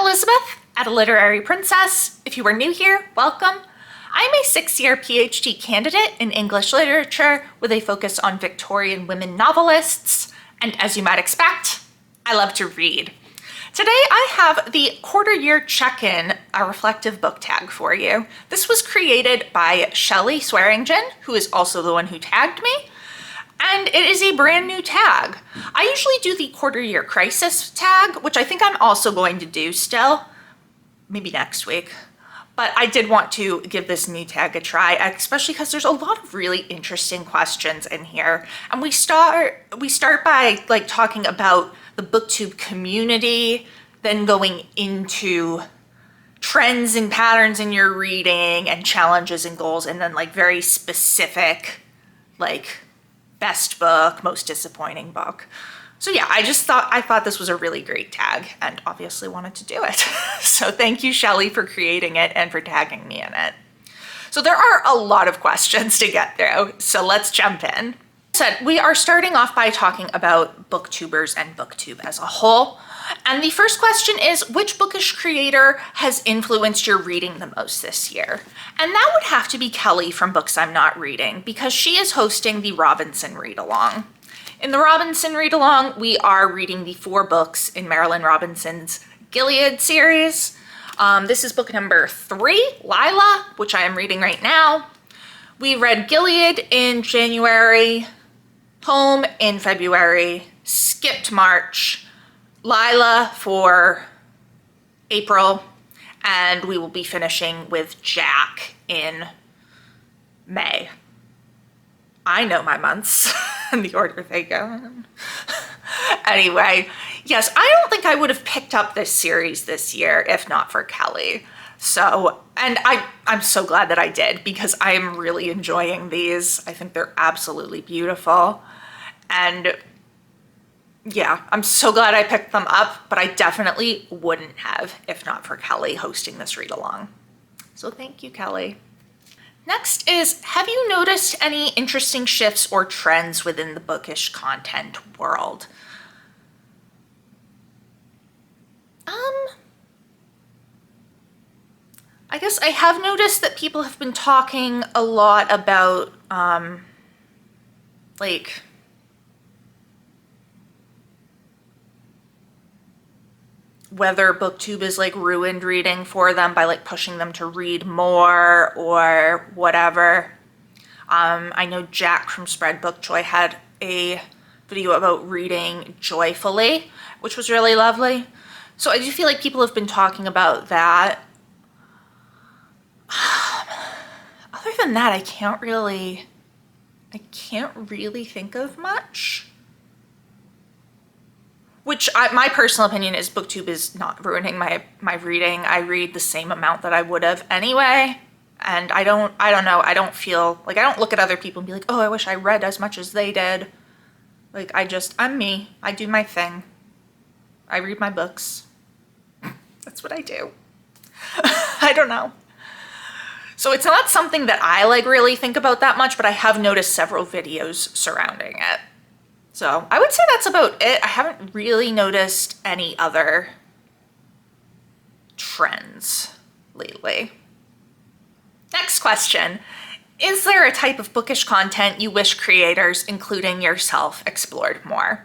Elizabeth at A Literary Princess. If you are new here, welcome. I'm a 6-year PhD candidate in English literature with a focus on Victorian women novelists, and as you might expect, I love to read. Today I have the quarter year check-in, a reflective book tag for you. This was created by Shelley Swearingen, who is also the one who tagged me, and it is a brand new tag. I usually do the quarter year crisis tag, which I think I'm also going to do still, maybe next week. But I did want to give this new tag a try, especially because there's a lot of really interesting questions in here. And we start by talking about the booktube community, then going into trends and patterns in your reading and challenges and goals, and then very specific, best book, most disappointing book. So yeah, I thought this was a really great tag and obviously wanted to do it. So thank you, Shelley, for creating it and for tagging me in it. So there are a lot of questions to get through, so let's jump in. We are starting off by talking about booktubers and booktube as a whole. And the first question is, which bookish creator has influenced your reading the most this year? And that would have to be Kelly from Books I'm Not Reading, because she is hosting the Robinson Read-Along. In the Robinson Read-Along, we are reading the 4 books in Marilynne Robinson's Gilead series. This is book number 3, Lila, which I am reading right now. We read Gilead in January, Home in February, skipped March, Lila for April, and we will be finishing with Jack in May. I know my months and the order they go in. Anyway, yes, I don't think I would have picked up this series this year if not for Kelly. So, and I'm so glad that I did, because I am really enjoying these. I think they're absolutely beautiful. And yeah, I'm so glad I picked them up, but I definitely wouldn't have if not for Kelly hosting this read along. So thank you, Kelly. Next is, have you noticed any interesting shifts or trends within the bookish content world? I guess I have noticed that people have been talking a lot about, whether booktube is ruined reading for them by pushing them to read more or whatever. I know Jack from Spread Book Joy had a video about reading joyfully, which was really lovely. So I do feel like people have been talking about that. Other than that, I can't really think of much. Which my personal opinion is booktube is not ruining my reading. I read the same amount that I would have anyway. And I don't know, I don't feel, I don't look at other people and be like, oh, I wish I read as much as they did. I'm me. I do my thing. I read my books. That's what I do. I don't know. So it's not something that I really think about that much, but I have noticed several videos surrounding it. So I would say that's about it. I haven't really noticed any other trends lately. Next question. Is there a type of bookish content you wish creators, including yourself, explored more?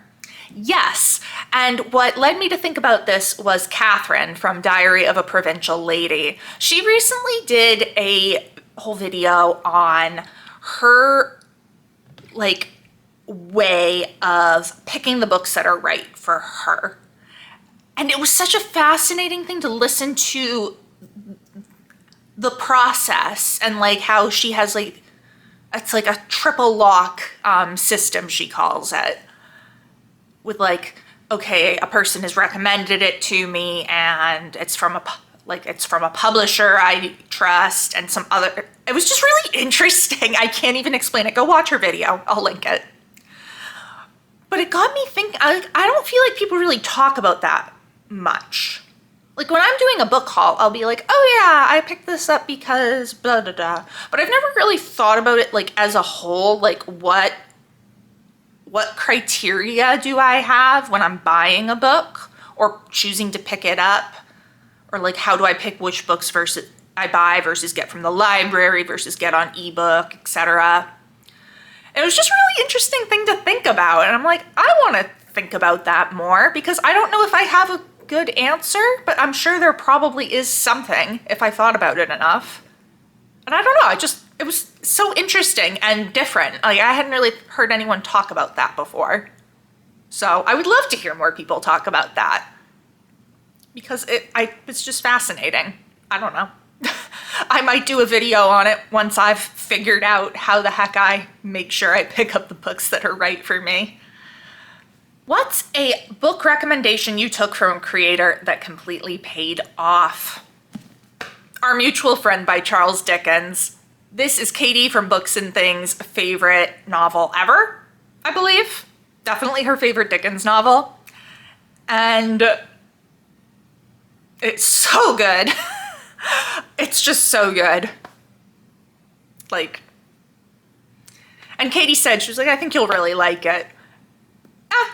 Yes, and what led me to think about this was Katherine from Diary of a Provincial Lady. She recently did a whole video on her, way of picking the books that are right for her. And it was such a fascinating thing to listen to the process and how she has it's a triple lock system, she calls it, with okay, a person has recommended it to me and it's from a publisher I trust, and some other, it was just really interesting. I can't even explain it. Go watch her video. I'll link it. But it got me thinking, I don't feel like people really talk about that much. When I'm doing a book haul, I'll be like, oh yeah, I picked this up because blah, blah, blah. But I've never really thought about it as a whole, what criteria do I have when I'm buying a book or choosing to pick it up? or like how do I pick which books versus I buy versus get from the library versus get on ebook, etc. It was just a really interesting thing to think about, and I'm like, I want to think about that more because I don't know if I have a good answer, but I'm sure there probably is something if I thought about it enough. And I don't know, it was so interesting and different. Like, I hadn't really heard anyone talk about that before. So I would love to hear more people talk about that because it's just fascinating. I don't know. I might do a video on it once I've figured out how the heck I make sure I pick up the books that are right for me. What's a book recommendation you took from a creator that completely paid off? Our Mutual Friend by Charles Dickens. This is Katie from Books and Things' favorite novel ever, I believe. Definitely her favorite Dickens novel. And it's so good. It's just so good. Like, and Katie said, she was like, I think you'll really like it.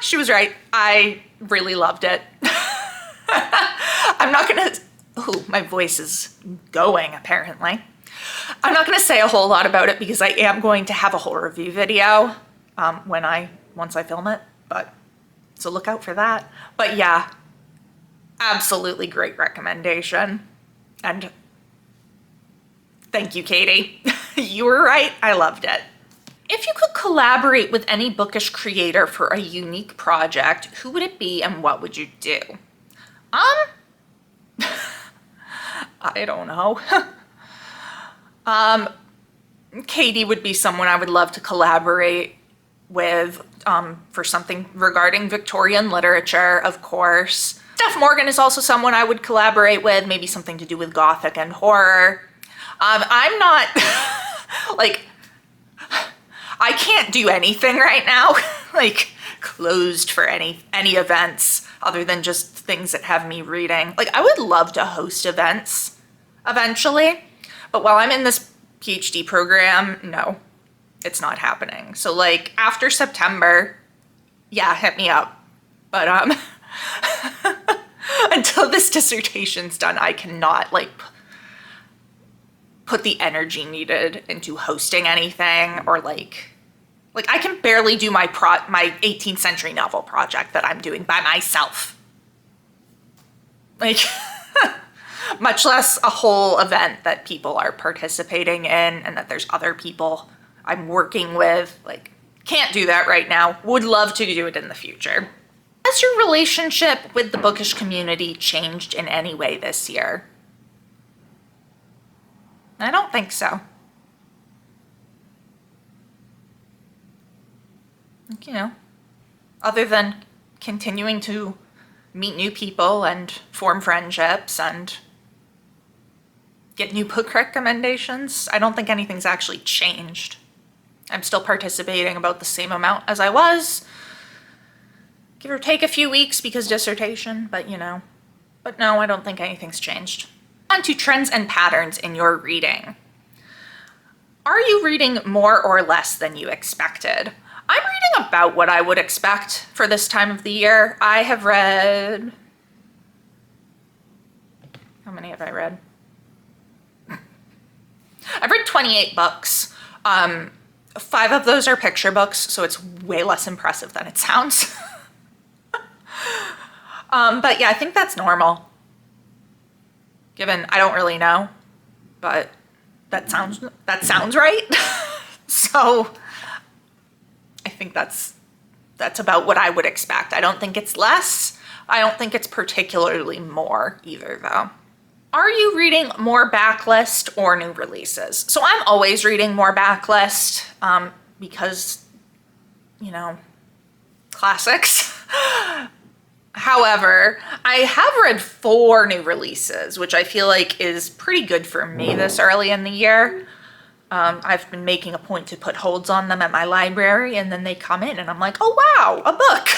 She was right. I really loved it. I'm not gonna, ooh, my voice is going apparently. I'm not gonna say a whole lot about it because I am going to have a whole review video once I film it, so look out for that. But yeah, absolutely great recommendation. And thank you, Katie. You were right, I loved it. If you could collaborate with any bookish creator for a unique project, who would it be and what would you do? I don't know. Katie would be someone I would love to collaborate with for something regarding Victorian literature, of course. Steph Morgan is also someone I would collaborate with, maybe something to do with Gothic and horror. I'm not, like, I can't do anything right now, like closed for any events other than just things that have me reading. Like, I would love to host events eventually, but while I'm in this PhD program, no, it's not happening. So like after September, yeah, hit me up. But until this dissertation's done, I cannot like put the energy needed into hosting anything, or like I can barely do my 18th century novel project that I'm doing by myself. Like, much less a whole event that people are participating in and that there's other people I'm working with. Like, can't do that right now. Would love to do it in the future. Has your relationship with the bookish community changed in any way this year? I don't think so. You know, other than continuing to meet new people and form friendships and get new book recommendations, I don't think anything's actually changed. I'm still participating about the same amount as I was, give or take a few weeks because dissertation, but you know. But no, I don't think anything's changed. On to trends and patterns in your reading. Are you reading more or less than you expected? I'm reading about what I would expect for this time of the year. I have read, how many have I read? I've read 28 books. 5 of those are picture books, so it's way less impressive than it sounds. But yeah, I think that's normal. Given I don't really know, but that sounds right. So I think that's about what I would expect. I don't think it's less. I don't think it's particularly more either, though. Are you reading more backlist or new releases? So I'm always reading more backlist because, you know, classics. However, I have read 4 new releases, which I feel like is pretty good for me this early in the year. I've been making a point to put holds on them at my library, and then they come in and I'm like, oh wow, a book.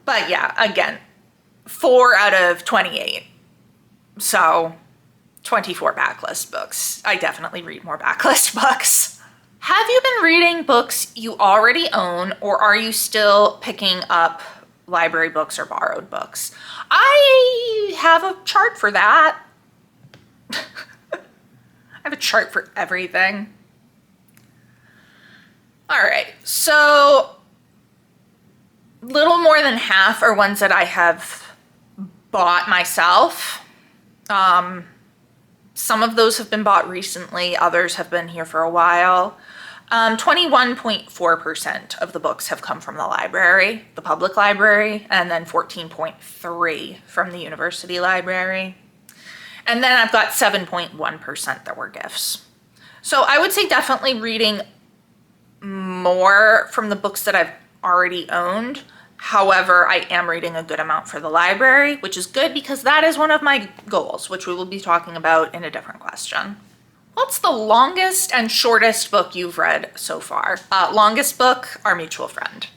But yeah, again, 4 out of 28. So 24 backlist books. I definitely read more backlist books. Have you been reading books you already own, or are you still picking up library books or borrowed books. I have a chart for that. I have a chart for everything. All right, so little more than half are ones that I have bought myself. Some of those have been bought recently, others have been here for a while. 21.4% of the books have come from the library, the public library, and then 14.3% from the university library. And then I've got 7.1% that were gifts. So I would say definitely reading more from the books that I've already owned. However, I am reading a good amount for the library, which is good because that is one of my goals, which we will be talking about in a different question. What's the longest and shortest book you've read so far? Longest book, Our Mutual Friend.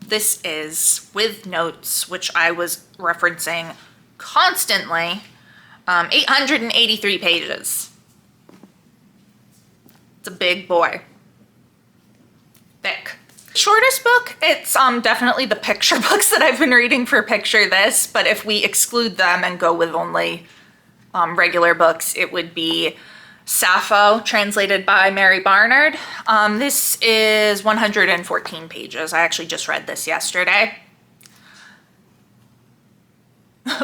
This is with notes, which I was referencing constantly, 883 pages. It's a big boy. Thick. Shortest book, it's definitely the picture books that I've been reading for Picture This, but if we exclude them and go with only regular books, it would be Sappho, translated by Mary Barnard. This is 114 pages. I actually just read this yesterday.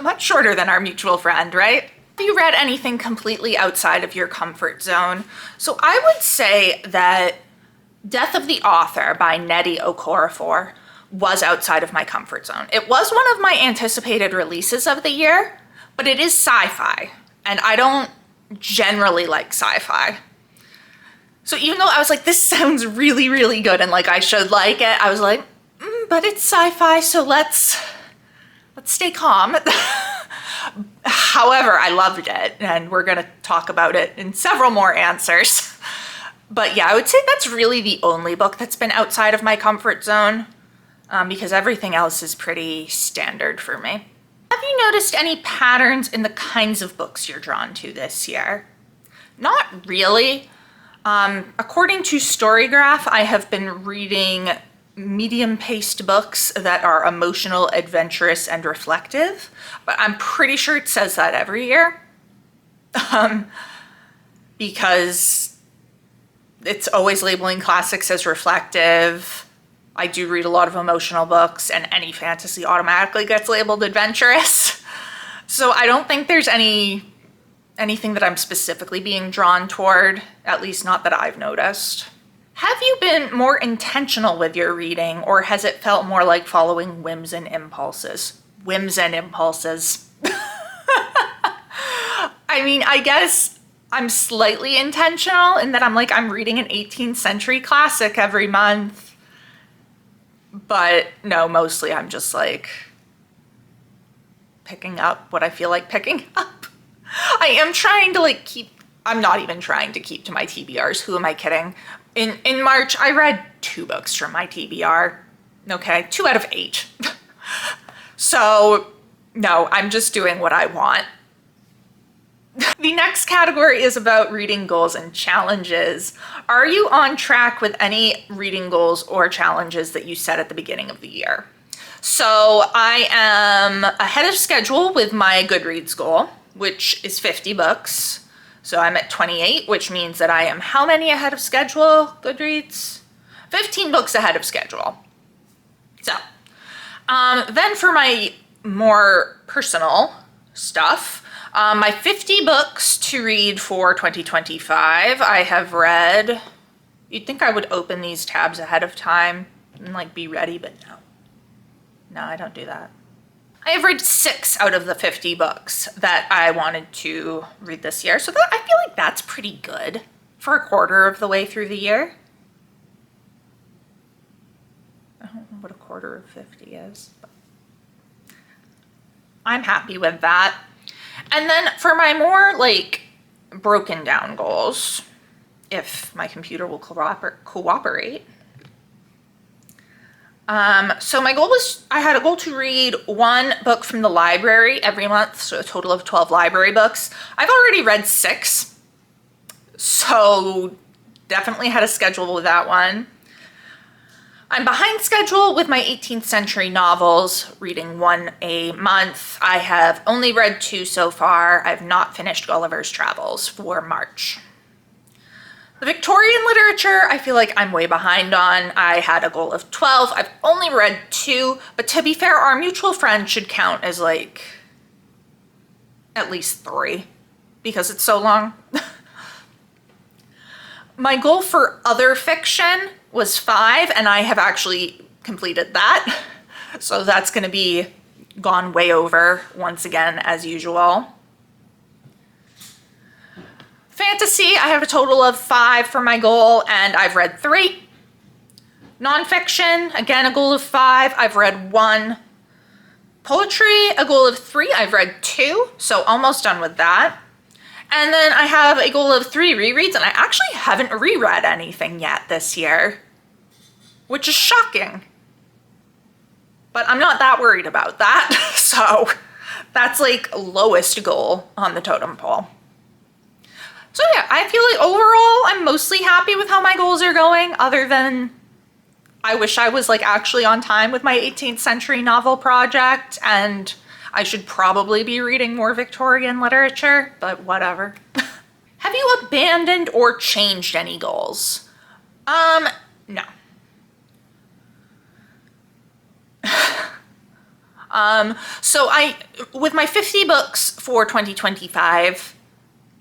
Much shorter than Our Mutual Friend, right? Have you read anything completely outside of your comfort zone? So I would say that Death of the Author by Nnedi Okorafor was outside of my comfort zone. It was one of my anticipated releases of the year, but it is sci-fi, and I don't generally like sci-fi. So even though I was like, this sounds really, really good and like I should like it, I was like, but it's sci-fi, so let's stay calm. However, I loved it, and we're gonna talk about it in several more answers. But yeah, I would say that's really the only book that's been outside of my comfort zone, because everything else is pretty standard for me. Have you noticed any patterns in the kinds of books you're drawn to this year? Not really. According to Storygraph, I have been reading medium-paced books that are emotional, adventurous, and reflective, but I'm pretty sure it says that every year. Because it's always labeling classics as reflective. I do read a lot of emotional books, and any fantasy automatically gets labeled adventurous. So I don't think there's anything that I'm specifically being drawn toward, at least not that I've noticed. Have you been more intentional with your reading, or has it felt more like following whims and impulses? Whims and impulses. I mean, I guess I'm slightly intentional in that I'm reading an 18th century classic every month. But no, mostly I'm just like picking up what I feel like picking up. I am trying to I'm not even trying to keep to my TBRs. Who am I kidding? In March, I read 2 books from my TBR. Okay, 2 out of 8. So no, I'm just doing what I want. The next category is about reading goals and challenges. Are you on track with any reading goals or challenges that you set at the beginning of the year? So I am ahead of schedule with my Goodreads goal, which is 50 books. So I'm at 28, which means that I am how many ahead of schedule, Goodreads? 15 books ahead of schedule. So then for my more personal stuff, my 50 books to read for 2025, I have read. You'd think I would open these tabs ahead of time and be ready, but no. No, I don't do that. I have read 6 out of the 50 books that I wanted to read this year. So I feel like that's pretty good for a quarter of the way through the year. I don't know what a quarter of 50 is, but I'm happy with that. And then for my more broken down goals, if my computer will cooperate. So my goal was, I had a goal to read 1 book from the library every month, so a total of 12 library books. I've already read 6, so definitely had a schedule with that one. I'm behind schedule with my 18th century novels, reading one a month. I have only read 2 so far. I've not finished Gulliver's Travels for March. The Victorian literature, I feel like I'm way behind on. I had a goal of 12. I've only read 2, but to be fair, Our Mutual Friend should count as like at least 3 because it's so long. My goal for other fiction was 5, and I have actually completed that. So that's going to be gone way over once again, as usual. Fantasy, I have a total of 5 for my goal, and I've read 3. Nonfiction, again, a goal of 5. I've read 1. Poetry, a goal of 3. I've read 2, so almost done with that. And then I have a goal of 3 rereads, and I actually haven't reread anything yet this year, which is shocking. But I'm not that worried about that, so that's like lowest goal on the totem pole. So yeah, I feel like overall I'm mostly happy with how my goals are going, other than I wish I was like actually on time with my 18th century novel project, and I should probably be reading more Victorian literature, but whatever. Have you abandoned or changed any goals? No. So with my 50 books for 2025,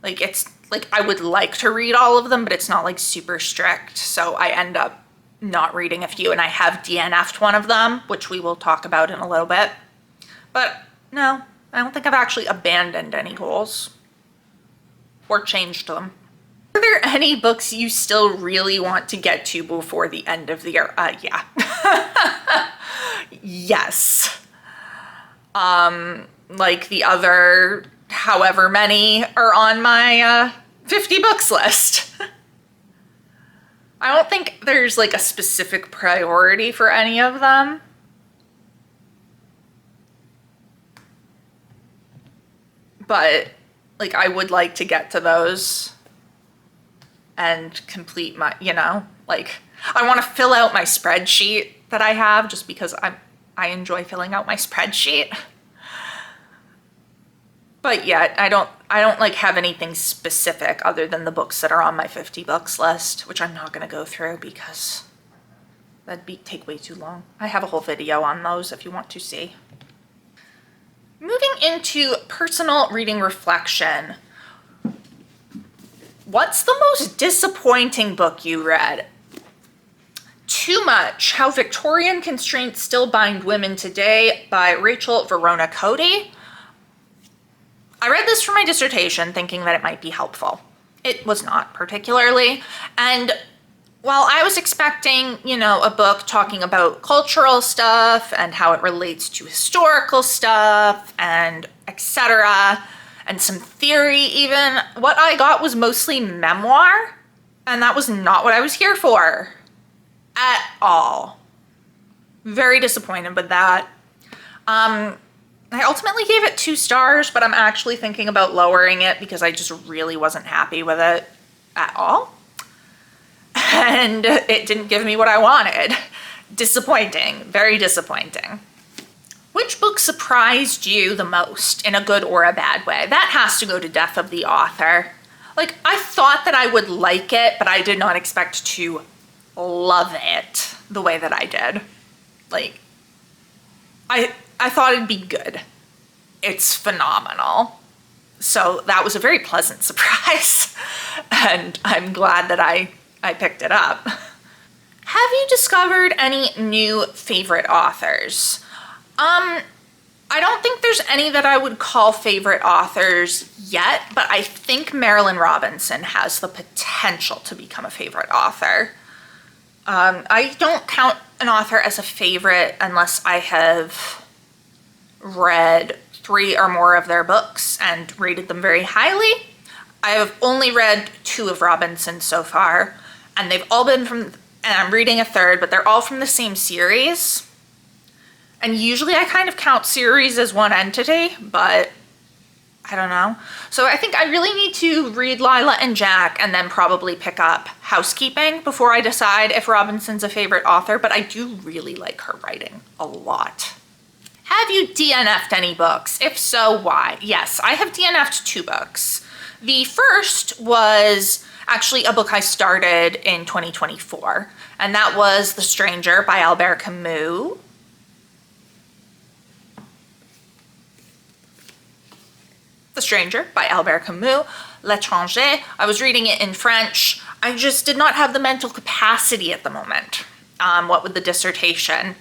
like it's like I would like to read all of them, but it's not like super strict. So I end up not reading a few, and I have DNF'd one of them, which we will talk about in a little bit. But no, I don't think I've actually abandoned any goals or changed them. Are there any books you still really want to get to before the end of the year? Yeah. Yes. Like the other however many are on my 50 books list. I don't think there's like a specific priority for any of them. But like I would like to get to those and complete my, like I want to fill out my spreadsheet that I have just because I enjoy filling out my spreadsheet. But yeah, I don't like have anything specific other than the books that are on my 50 books list, which I'm not going to go through because that'd take way too long. I have a whole video on those if you want to see. Moving into personal reading reflection. What's the most disappointing book you read? Too Much: How Victorian Constraints Still Bind Women Today by Rachel Verona Cody. I read this for my dissertation thinking that it might be helpful. It was not particularly. And while I was expecting, a book talking about cultural stuff and how it relates to historical stuff and etc., and some theory even, what I got was mostly memoir, and that was not what I was here for at all. Very disappointed with that. I ultimately gave it 2 stars, but I'm actually thinking about lowering it because I just really wasn't happy with it at all. And it didn't give me what I wanted. Disappointing, very disappointing. Which book surprised you the most in a good or a bad way? That has to go to Death of the Author. Like, I thought that I would like it, but I did not expect to love it the way that I did. Like, I thought it'd be good. It's phenomenal. So that was a very pleasant surprise. And I'm glad that I picked it up. Have you discovered any new favorite authors? I don't think there's any that I would call favorite authors yet, but I think Marilynne Robinson has the potential to become a favorite author. I don't count an author as a favorite unless I have read 3 or more of their books and rated them very highly. I have only read 2 of Robinson so far, and they've all been and I'm reading a 3rd, but they're all from the same series. And usually I kind of count series as one entity, but I don't know. So I think I really need to read Lila and Jack and then probably pick up Housekeeping before I decide if Robinson's a favorite author, but I do really like her writing a lot. Have you DNF'd any books? If so, why? Yes, I have DNF'd 2 books. The first was actually a book I started in 2024, and that was The Stranger by Albert Camus. The Stranger by Albert Camus, L'Étranger. I was reading it in French. I just did not have the mental capacity at the moment. What with the dissertation,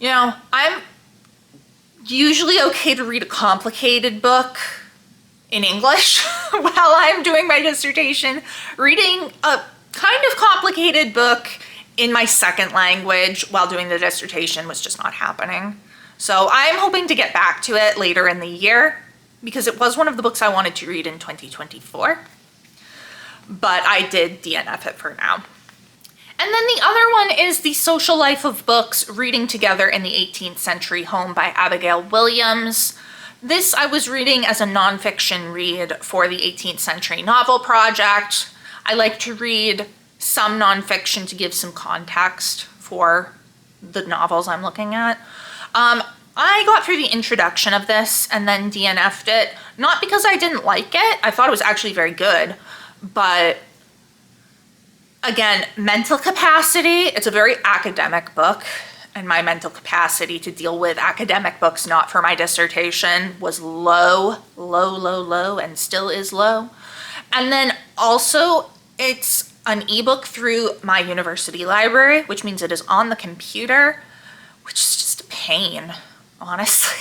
I'm usually okay to read a complicated book in English while I'm doing my dissertation. Reading a kind of complicated book in my second language while doing the dissertation was just not happening. So I'm hoping to get back to it later in the year because it was one of the books I wanted to read in 2024. But I did DNF it for now. And then the other one is The Social Life of Books, Reading Together in the 18th Century Home by Abigail Williams. This I was reading as a nonfiction read for the 18th Century Novel Project. I like to read some nonfiction to give some context for the novels I'm looking at. I got through the introduction of this and then DNF'd it, not because I didn't like it. I thought it was actually very good, but again, mental capacity, it's a very academic book, and my mental capacity to deal with academic books not for my dissertation was low, and still is low. And then also, it's an ebook through my university library, which means it is on the computer, which is just a pain, honestly.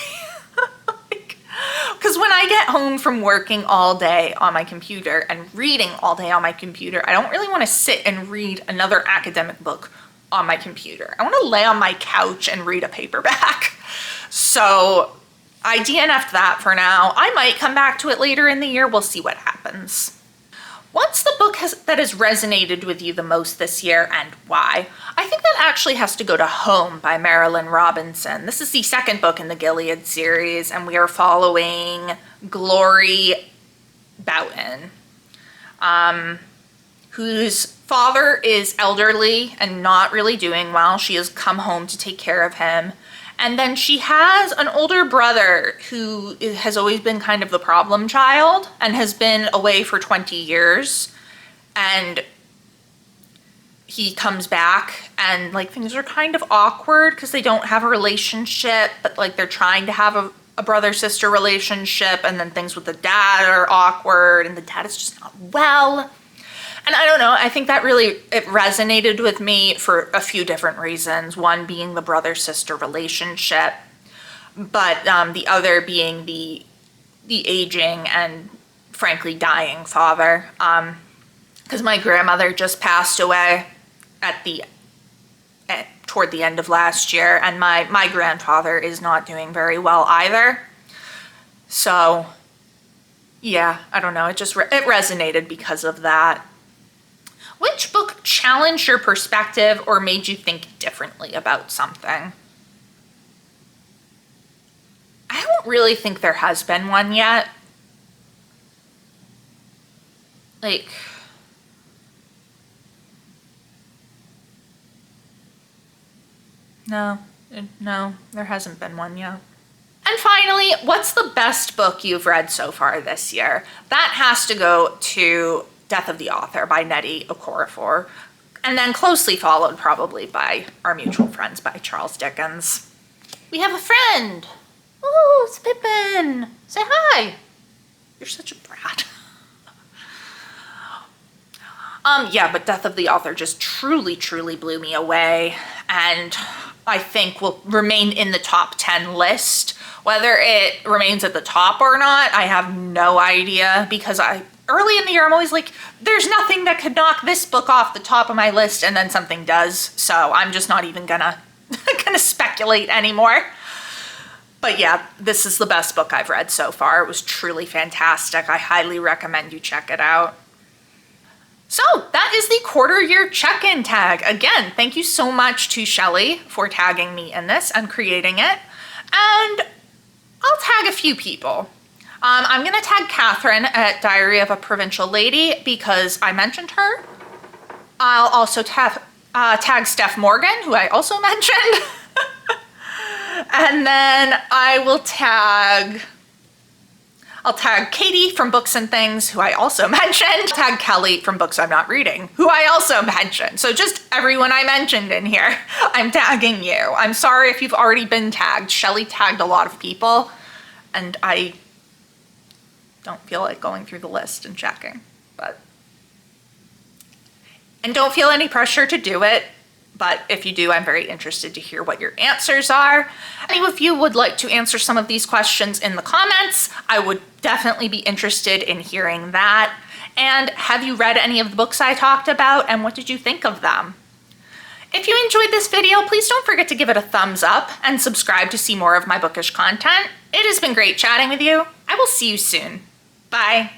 Because when I get home from working all day on my computer and reading all day on my computer, I don't really want to sit and read another academic book on my computer. I want to lay on my couch and read a paperback. So I DNF'd that for now. I might come back to it later in the year. We'll see what happens. What's the book that has resonated with you the most this year and why? I think that actually has to go to Home by Marilynne Robinson. This is the second book in the Gilead series, and we are following Glory Boughton, whose father is elderly and not really doing well. She has come home to take care of him. And then she has an older brother who has always been kind of the problem child and has been away for 20 years. And he comes back and things are kind of awkward because they don't have a relationship, but they're trying to have a brother-sister relationship, and then things with the dad are awkward and the dad is just not well. And I don't know, I think that it resonated with me for a few different reasons. One being the brother-sister relationship, but the other being the aging and frankly dying father. Because my grandmother just passed away toward the end of last year, and my grandfather is not doing very well either. So yeah, I don't know, it resonated because of that. Which book challenged your perspective or made you think differently about something? I don't really think there has been one yet. No, there hasn't been one yet. And finally, what's the best book you've read so far this year? That has to go to Death of the Author by Nnedi Okorafor, and then closely followed probably by Our Mutual Friends by Charles Dickens. We have a friend. Ooh, it's Pippin. Say hi. You're such a brat. Yeah, but Death of the Author just truly blew me away, and I think will remain in the top 10 list. Whether it remains at the top or not, I have no idea, because early in the year, I'm always like, there's nothing that could knock this book off the top of my list, and then something does, so I'm just not even gonna speculate anymore. But yeah, this is the best book I've read so far. It was truly fantastic. I highly recommend you check it out. So that is the quarter year check-in tag. Again, thank you so much to Shelley for tagging me in this and creating it. And I'll tag a few people. I'm gonna tag Katherine at Diary of a Provincial Lady because I mentioned her. I'll also tag Steph Morgan, who I also mentioned. And then I'll tag Katie from Books and Things, who I also mentioned. Tag Kelly from Books I'm Not Reading, who I also mentioned. So just everyone I mentioned in here, I'm tagging you. I'm sorry if you've already been tagged. Shelley tagged a lot of people, and I don't feel like going through the list and checking. And don't feel any pressure to do it. But if you do, I'm very interested to hear what your answers are. Any of you would like to answer some of these questions in the comments, I would definitely be interested in hearing that. And have you read any of the books I talked about, and what did you think of them? If you enjoyed this video, please don't forget to give it a thumbs up and subscribe to see more of my bookish content. It has been great chatting with you. I will see you soon. Bye.